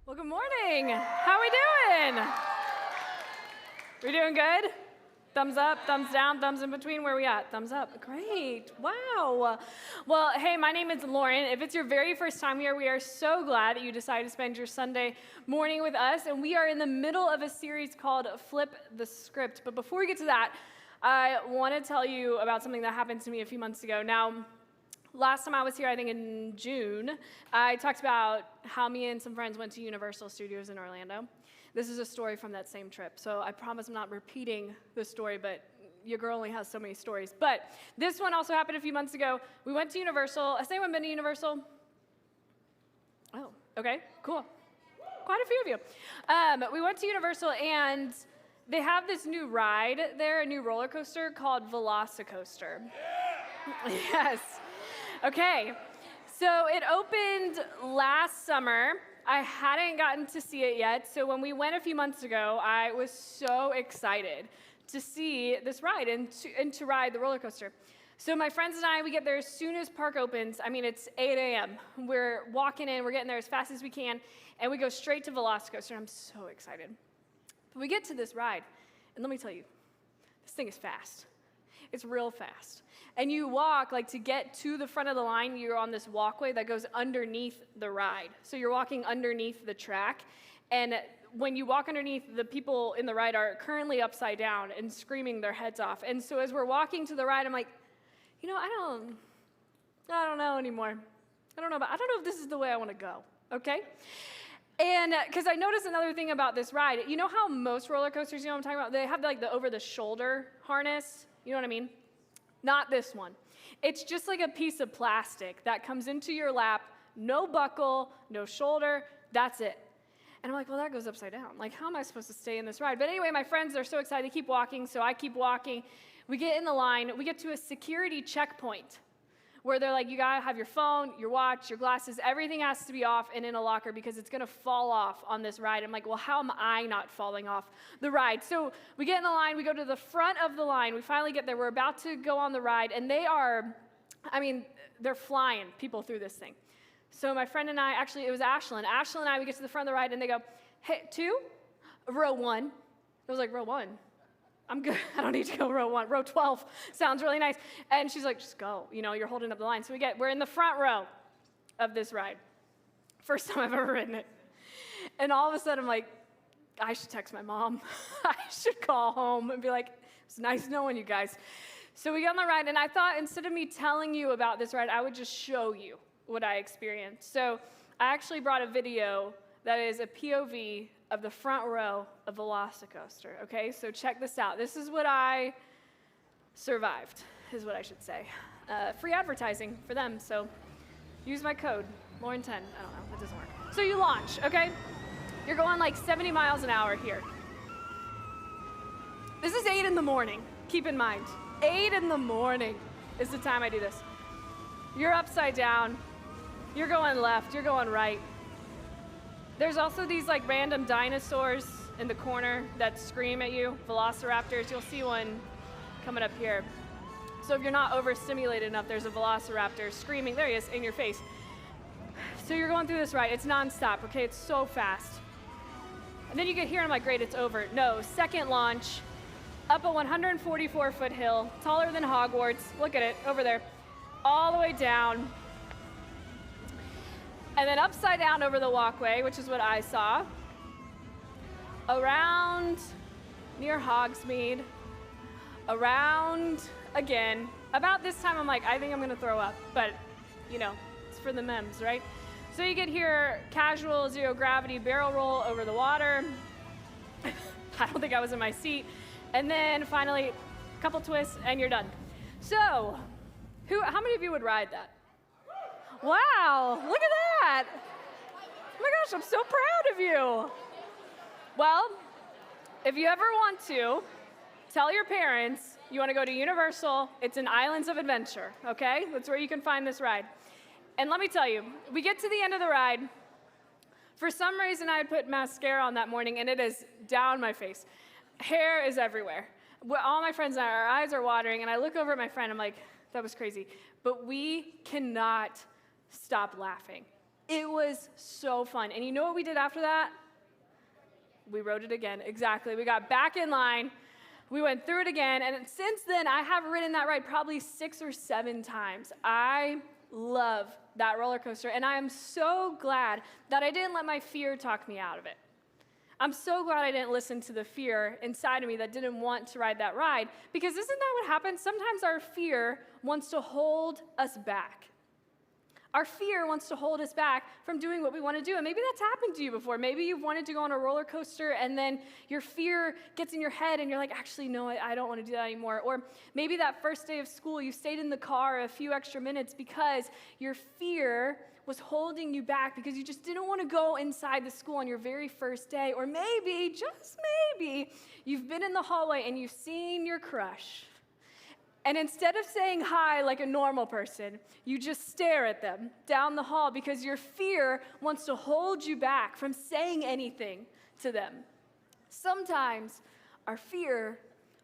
Well, good morning. How we doing? We doing good? Thumbs up, thumbs down, thumbs in between. Where we at? Thumbs up. Great. Wow. Well, hey, my name is Lauren. If it's your very first time here, we are so glad that you decided to spend your Sunday morning with us. And we are in the middle of a series called Flip the Script. But before we get to that, I want to tell you about something that happened to me a few months ago. Now, last time I was here, I think in June, I talked about how me and some friends went to Universal Studios in Orlando. This is a story from that same trip, so I promise I'm not repeating the story, but your girl only has so many stories. But this one also happened a few months ago. We went to Universal. Has anyone been to Universal? Oh, okay, cool. Quite a few of you. We went to Universal, and they have this new ride there, a new roller coaster called Velocicoaster. Yeah. Yes. Okay, so it opened last summer. I hadn't gotten to see it yet, so when we went a few months ago, I was so excited to see this ride and to ride the roller coaster. So my friends and I, we get there as soon as park opens. I mean, it's 8 a.m. We're walking in, we're getting there as fast as we can, and we go straight to Velocicoaster. I'm so excited. But we get to this ride, and let me tell you, this thing is fast. It's real fast. And you walk, like to get to the front of the line, you're on this walkway that goes underneath the ride. So you're walking underneath the track. And when you walk underneath, the people in the ride are currently upside down and screaming their heads off. And so as we're walking to the ride, I'm like, you know, I don't know anymore. I don't know if this is the way I want to go, okay? And because I noticed another thing about this ride, you know how most roller coasters, you know what I'm talking about? They have like the over-the-shoulder harness. You know what I mean? Not this one. It's just like a piece of plastic that comes into your lap, no buckle, no shoulder, that's it. And I'm like, well, that goes upside down. Like, how am I supposed to stay in this ride? But anyway, my friends are so excited to keep walking, so I keep walking. We get in the line. We get to a security checkpoint where they're like, you gotta have your phone, your watch, your glasses, everything has to be off and in a locker because it's gonna fall off on this ride. I'm like, well, how am I not falling off the ride? So we get in the line, we go to the front of the line, we finally get there, we're about to go on the ride, and they're flying people through this thing. So my friend and I, actually it was Ashlyn and I, we get to the front of the ride and they go, hey, 2, row 1. I was like, row 1? I'm good. I don't need to go row 1. Row 12 sounds really nice. And she's like, just go. You know, you're holding up the line. So we're in the front row of this ride. First time I've ever ridden it. And all of a sudden, I'm like, I should text my mom. I should call home and be like, it's nice knowing you guys. So we got on the ride, and I thought instead of me telling you about this ride, I would just show you what I experienced. So I actually brought a video that is a POV of the front row of Velocicoaster, okay? So check this out. This is what I survived, is what I should say. Free advertising for them, so use my code, Lauren10. I don't know, that doesn't work. So you launch, okay? You're going like 70 miles an hour here. This is 8 in the morning, keep in mind. 8 in the morning is the time I do this. You're upside down, you're going left, you're going right. There's also these like random dinosaurs in the corner that scream at you, velociraptors. You'll see one coming up here. So if you're not overstimulated enough, there's a velociraptor screaming, there he is, in your face. So you're going through this ride, it's nonstop, okay? It's so fast. And then you get here and I'm like, great, it's over. No, second launch, up a 144-foot hill, taller than Hogwarts. Look at it, over there. All the way down. And then upside down over the walkway, which is what I saw. Around near Hogsmeade. Around again. About this time, I'm like, I think I'm gonna throw up. But, you know, it's for the memes, right? So you get here, casual, zero gravity, barrel roll over the water. I don't think I was in my seat. And then finally, a couple twists, and you're done. So, how many of you would ride that? Wow, look at gosh, I'm so proud of you. Well, if you ever want to, tell your parents you want to go to Universal. It's in Islands of Adventure, okay? That's where you can find this ride. And let me tell you, we get to the end of the ride. For some reason, I had put mascara on that morning, and it is down my face. Hair is everywhere. All my friends and I, our eyes are watering, and I look over at my friend. I'm like, that was crazy. But we cannot stop laughing. It was so fun. And you know what we did after that? We rode it again. Exactly. We got back in line. We went through it again. And since then, I have ridden that ride probably 6 or 7 times. I love that roller coaster. And I am so glad that I didn't let my fear talk me out of it. I'm so glad I didn't listen to the fear inside of me that didn't want to ride that ride. Because isn't that what happens? Sometimes our fear wants to hold us back. Our fear wants to hold us back from doing what we want to do. And maybe that's happened to you before. Maybe you've wanted to go on a roller coaster and then your fear gets in your head and you're like, actually, no, I don't want to do that anymore. Or maybe that first day of school, you stayed in the car a few extra minutes because your fear was holding you back because you just didn't want to go inside the school on your very first day. Or maybe, just maybe, you've been in the hallway and you've seen your crush. And instead of saying hi like a normal person, you just stare at them down the hall because your fear wants to hold you back from saying anything to them. Sometimes our fear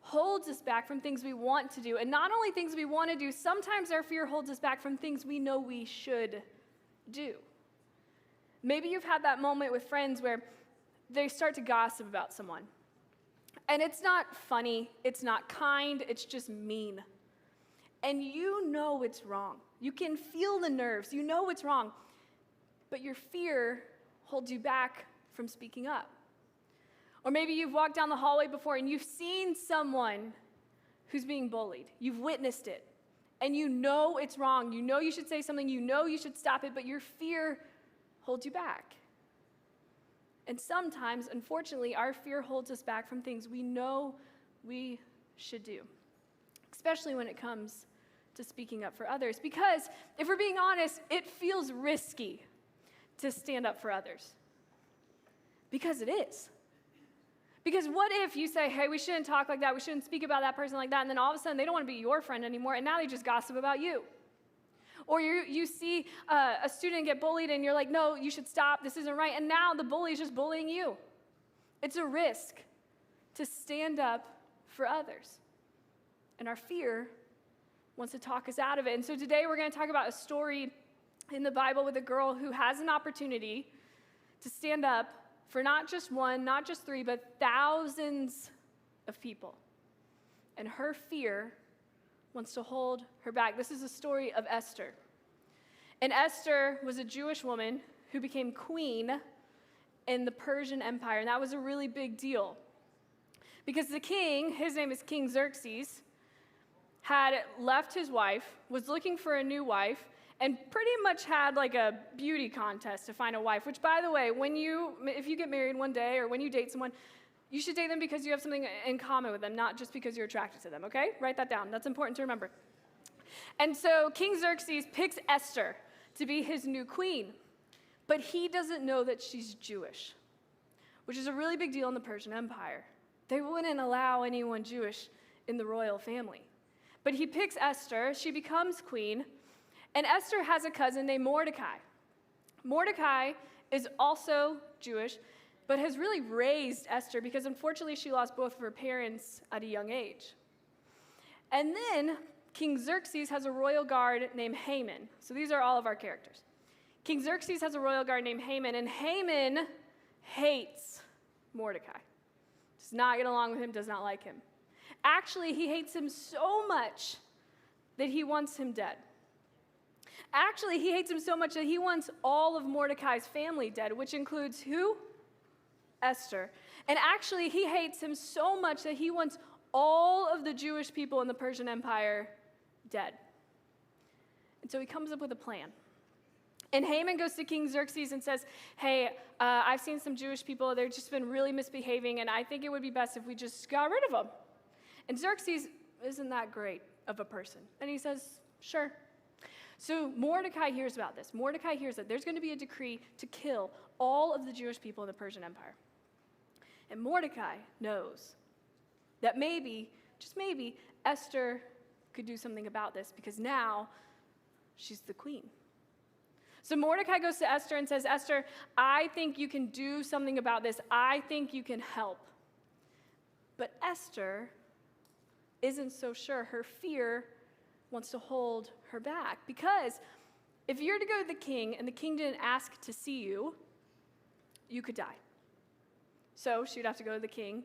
holds us back from things we want to do. And not only things we want to do, sometimes our fear holds us back from things we know we should do. Maybe you've had that moment with friends where they start to gossip about someone. And it's not funny, it's not kind, it's just mean. And you know it's wrong. You can feel the nerves, you know it's wrong. But your fear holds you back from speaking up. Or maybe you've walked down the hallway before and you've seen someone who's being bullied. You've witnessed it. And you know it's wrong. You know you should say something, you know you should stop it, but your fear holds you back. And sometimes, unfortunately, our fear holds us back from things we know we should do, especially when it comes to speaking up for others. Because if we're being honest, it feels risky to stand up for others. Because it is. Because what if you say, hey, we shouldn't talk like that, we shouldn't speak about that person like that, and then all of a sudden they don't want to be your friend anymore, and now they just gossip about you. Or you see a student get bullied and you're like, no, you should stop, this isn't right. And now the bully is just bullying you. It's a risk to stand up for others. And our fear wants to talk us out of it. And so today we're going to talk about a story in the Bible with a girl who has an opportunity to stand up for not just one, not just 3, but thousands of people. And her fear wants to hold her back. This is the story of Esther. And Esther was a Jewish woman who became queen in the Persian Empire, and that was a really big deal. Because the king, his name is King Xerxes, had left his wife, was looking for a new wife, and pretty much had like a beauty contest to find a wife, which, by the way, if you get married one day or when you date someone, you should date them because you have something in common with them, not just because you're attracted to them, okay? Write that down. That's important to remember. And so King Xerxes picks Esther to be his new queen, but he doesn't know that she's Jewish, which is a really big deal in the Persian Empire. They wouldn't allow anyone Jewish in the royal family. But he picks Esther, she becomes queen, and Esther has a cousin named Mordecai. Mordecai is also Jewish, but has really raised Esther because unfortunately she lost both of her parents at a young age. And then King Xerxes has a royal guard named Haman. So these are all of our characters. King Xerxes has a royal guard named Haman, and Haman hates Mordecai. Does not get along with him, does not like him. Actually, he hates him so much that he wants him dead. Actually, he hates him so much that he wants all of Mordecai's family dead, which includes who? Esther. And actually, he hates him so much that he wants all of the Jewish people in the Persian Empire dead. And so he comes up with a plan. And Haman goes to King Xerxes and says, hey, I've seen some Jewish people, they've just been really misbehaving, and I think it would be best if we just got rid of them. And Xerxes isn't that great of a person. And he says, sure. So Mordecai hears about this. Mordecai hears that there's going to be a decree to kill all of the Jewish people in the Persian Empire. And Mordecai knows that maybe, just maybe, Esther could do something about this because now she's the queen. So Mordecai goes to Esther and says, Esther, I think you can do something about this. I think you can help. But Esther isn't so sure. Her fear wants to hold her back because if you're to go to the king and the king didn't ask to see you, you could die. So she'd have to go to the king.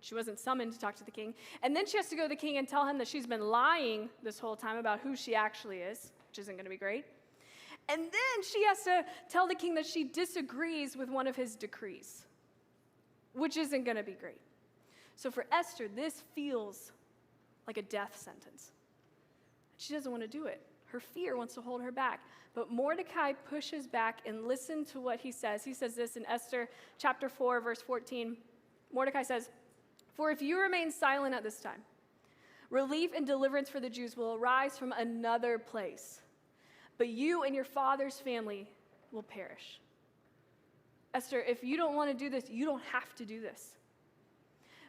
She wasn't summoned to talk to the king. And then she has to go to the king and tell him that she's been lying this whole time about who she actually is, which isn't going to be great. And then she has to tell the king that she disagrees with one of his decrees, which isn't going to be great. So for Esther, this feels like a death sentence. She doesn't want to do it. Her fear wants to hold her back. But Mordecai pushes back and listen to what he says. He says this in Esther chapter 4, verse 14. Mordecai says, "For if you remain silent at this time, relief and deliverance for the Jews will arise from another place, but you and your father's family will perish." Esther, if you don't want to do this, you don't have to do this.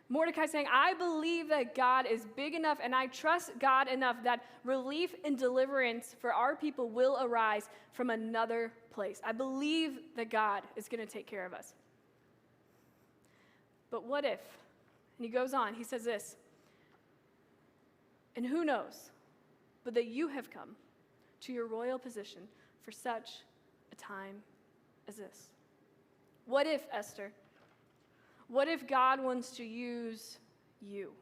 Mordecai saying, I believe that God is big enough and I trust God enough that relief and deliverance for our people will arise from another place. I believe that God is going to take care of us. But what if? And he goes on, he says this, and who knows, but that you have come to your royal position for such a time as this. What if, Esther? What if God wants to use you?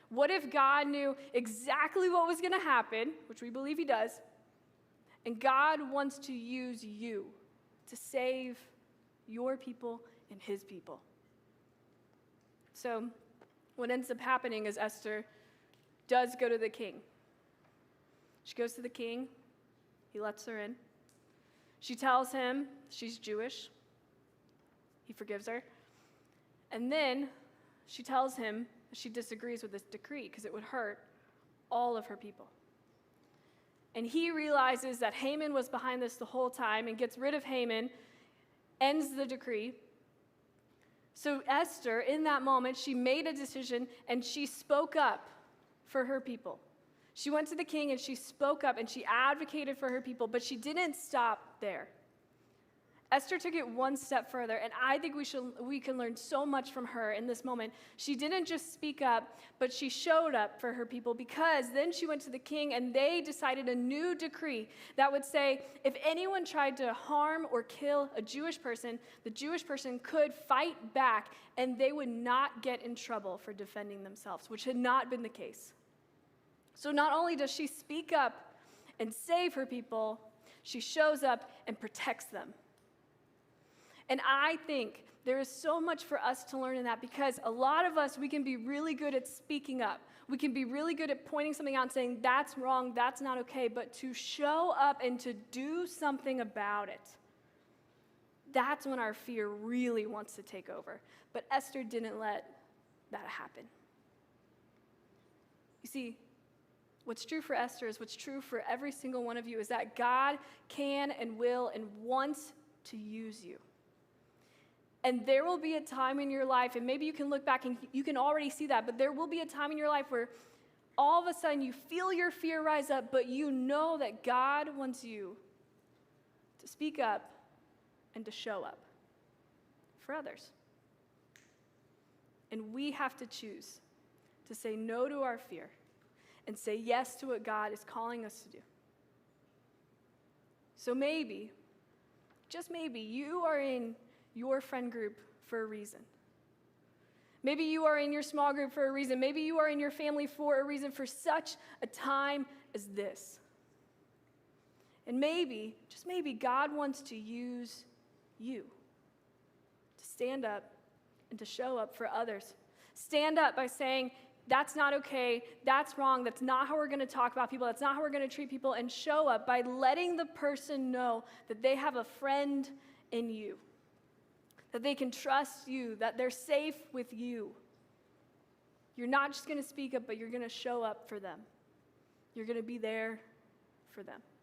What if God knew exactly what was going to happen, which we believe he does, and God wants to use you to save your people and his people? So what ends up happening is Esther does go to the king. She goes to the king. He lets her in. She tells him she's Jewish. He forgives her. And then she tells him she disagrees with this decree because it would hurt all of her people. And he realizes that Haman was behind this the whole time and gets rid of Haman, ends the decree. So Esther, in that moment, she made a decision and she spoke up for her people. She went to the king and she spoke up and she advocated for her people, but she didn't stop there. Esther took it one step further, and I think we can learn so much from her in this moment. She didn't just speak up, but she showed up for her people because then she went to the king and they decided a new decree that would say if anyone tried to harm or kill a Jewish person, the Jewish person could fight back and they would not get in trouble for defending themselves, which had not been the case. So not only does she speak up and save her people, she shows up and protects them. And I think there is so much for us to learn in that because a lot of us, we can be really good at speaking up. We can be really good at pointing something out and saying, that's wrong, that's not okay. But to show up and to do something about it, that's when our fear really wants to take over. But Esther didn't let that happen. You see, what's true for Esther is what's true for every single one of you is that God can and will and wants to use you. And there will be a time in your life, and maybe you can look back and you can already see that, but there will be a time in your life where all of a sudden you feel your fear rise up, but you know that God wants you to speak up and to show up for others. And we have to choose to say no to our fear and say yes to what God is calling us to do. So maybe, just maybe, you are in your friend group for a reason. Maybe you are in your small group for a reason. Maybe you are in your family for a reason, for such a time as this. And maybe, just maybe, God wants to use you to stand up and to show up for others. Stand up by saying, that's not okay, that's wrong, that's not how we're going to talk about people, that's not how we're going to treat people, and show up by letting the person know that they have a friend in you. That they can trust you, that they're safe with you. You're not just going to speak up, but you're going to show up for them. You're going to be there for them.